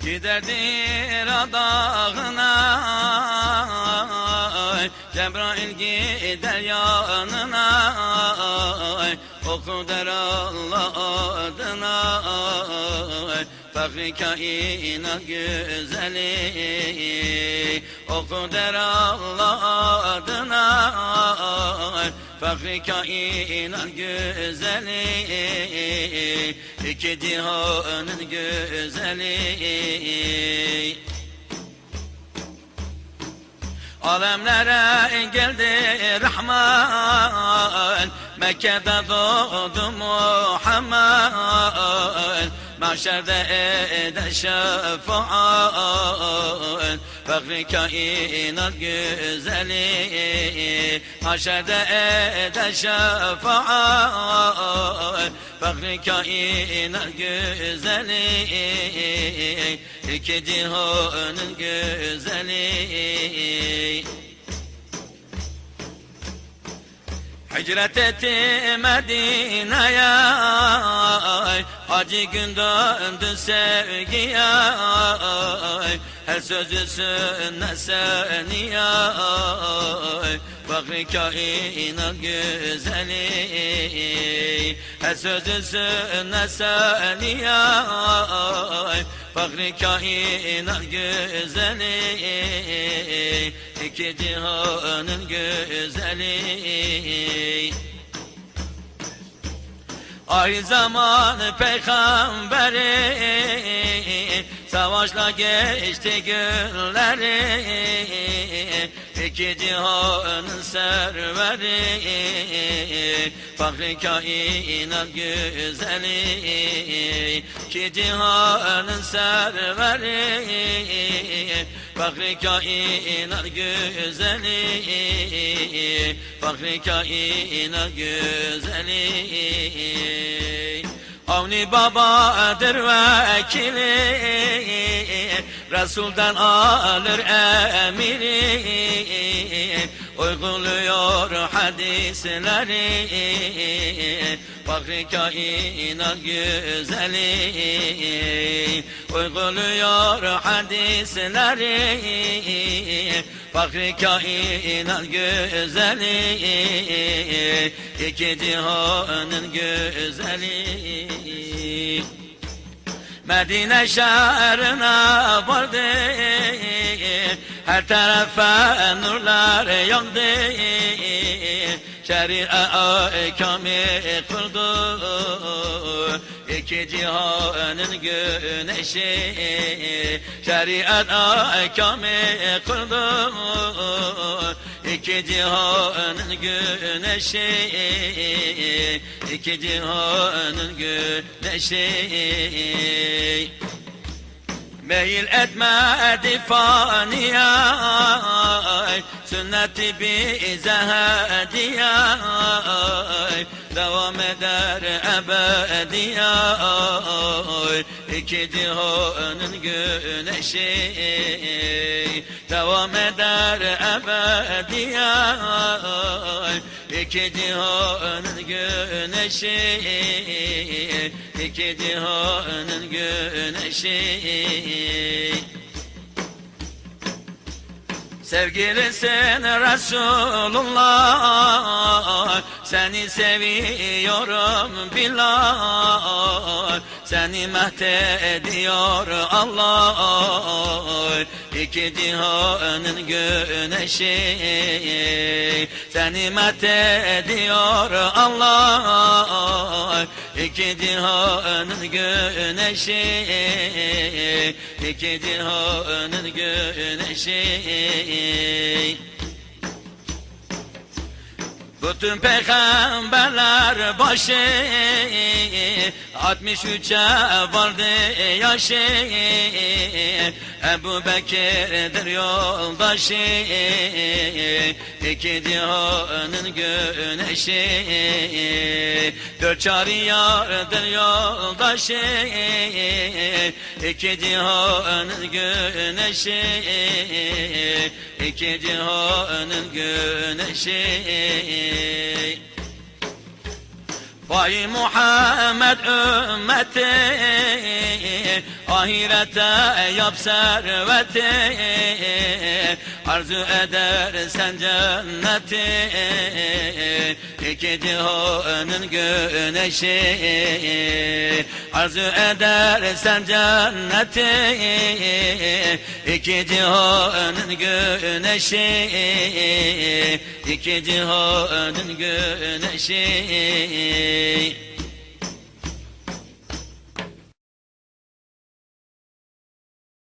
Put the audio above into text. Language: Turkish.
Giderdir adağına, Cebrail gider yanına, oku der Allah adına, Fahri kainat güzeli, oku der Allah adına, Fahri kainat güzeli, iki cihanın güzeli. Alemlere geldi Rahman, Mekke'de doğdu Muhammed, mahşerde eder şefaat, Fahri kainat güzeli, mahşerde eder şefaat, Fahri kainat güzeli, iki cihanın güzeli. Hicret etti Medine'ye, acı gün döndü sevgiye, her sözü sünnet seniye, Fahri kainat güzeli, her sözü sünnet seniye, Fahri kainat güzeli, iki cihanın güzeli. Ay zamanı peygamberi, savaşla geçti günleri, iki cihanın serveri, Fahri kainat güzeli, iki cihanın serveri, Fahri kainat güzeli, Fahri kainat güzeli. Avni babadır vekili, Resul'den alır emiri, uyguluyor hadisleri, Fahri kainat güzeli, uyguluyor hadisleri, Fahri kainat güzeli, iki cihanın güzeli. Medine şehrine vardı, her tarafa nurlar yandı, şeriat ahkamı kıldı, iki cihanın güneşi, şeriat ahkamı kıldı, iki cihanın güneşi, iki cihanın güneşi. Meyil etmedi faniye, sünneti bize hediye, devam eder ebediye, iki cihanın güneşi, devam eder ebediye, iki cihanın güneşi, iki cihanın güneşi. Sevgilisin Resulullah, seni seviyorum billah, seni mehdediyor Allah, iki cihanın güneşi, seni mehdediyor Allah, iki cihanın güneşi, iki cihanın güneşi. Bütün peygamberler başı, 63'e vardı yaşı, Ebu Bekir'dir yoldaşı, iki cihanın güneşi, dört çariyardır yoldaşı, iki cihanın güneşi, iki cihanın güneşi. Vay Muhammed ümmeti, ahirete yap serveti, arzu edersen cenneti, iki cihanın güneşi, arzu edersen cenneti, iki cihanın güneşi, iki cihanın güneşi.